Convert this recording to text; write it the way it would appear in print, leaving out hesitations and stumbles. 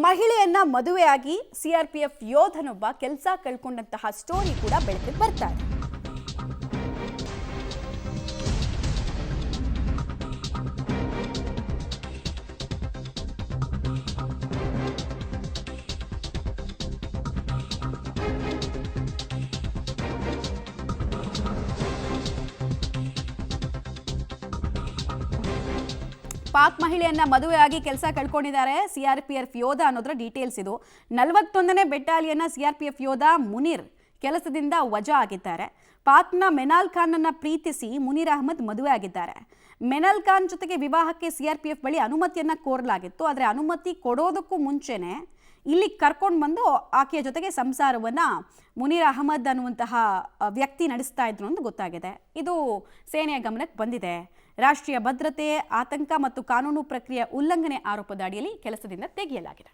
ಮಹಿಳೆಯನ್ನ ಮದುವೆಯಾಗಿ ಸಿಆರ್ಪಿಎಫ್ ಯೋಧನೊಬ್ಬ ಕೆಲಸ ಕಳ್ಕೊಂಡಂತಹ ಸ್ಟೋರಿ ಕೂಡ ಬೆಳಕಿಗೆ ಬರ್ತಾ ಇದೆ. ಪಾಕ್ ಮಹಿಳೆಯನ್ನ ಮದುವೆಯಾಗಿ ಕೆಲಸ ಕಳ್ಕೊಂಡಿದ್ದಾರೆ ಸಿಆರ್ಪಿಎಫ್ ಯೋಧ ಅನ್ನೋದ್ರ ಡೀಟೇಲ್ಸ್ ಇದು. 41ನೇ ಬೆಟಾಲಿಯನ್ನ ಸಿಆರ್ಪಿಎಫ್ ಯೋಧ ಮುನೀರ್ ಕೆಲಸದಿಂದ ವಜಾ ಆಗಿದ್ದಾರೆ. ಪಾಕ್ನ ಮೆನಾಲ್ ಖಾನ್ ಅನ್ನ ಪ್ರೀತಿಸಿ ಮುನೀರ್ ಅಹಮದ್ ಮದುವೆ ಆಗಿದ್ದಾರೆ. ಮೆನಾಲ್ ಖಾನ್ ಜೊತೆಗೆ ವಿವಾಹಕ್ಕೆ ಸಿಆರ್ಪಿಎಫ್ ಬಳಿ ಅನುಮತಿಯನ್ನ ಕೋರಲಾಗಿತ್ತು. ಆದರೆ ಅನುಮತಿ ಕೊಡೋದಕ್ಕೂ ಮುಂಚೆನೆ ಇಲ್ಲಿ ಕರ್ಕೊಂಡು ಬಂದು ಆಕೆಯ ಜೊತೆಗೆ ಸಂಸಾರವನ್ನ ಮುನೀರ್ ಅಹಮದ್ ಅನ್ನುವಂತಹ ವ್ಯಕ್ತಿ ನಡೆಸ್ತಾ ಇದ್ರು ಅಂತ ಗೊತ್ತಾಗಿದೆ. ಇದು ಸೇನೆಯ ಗಮನಕ್ಕೆ ಬಂದಿದೆ. ರಾಷ್ಟ್ರೀಯ ಭದ್ರತೆ, ಆತಂಕ ಮತ್ತು ಕಾನೂನು ಪ್ರಕ್ರಿಯೆ ಉಲ್ಲಂಘನೆ ಆರೋಪದ ಅಡಿಯಲ್ಲಿ ಕೆಲಸದಿಂದ ತೆಗೆಯಲಾಗಿದೆ.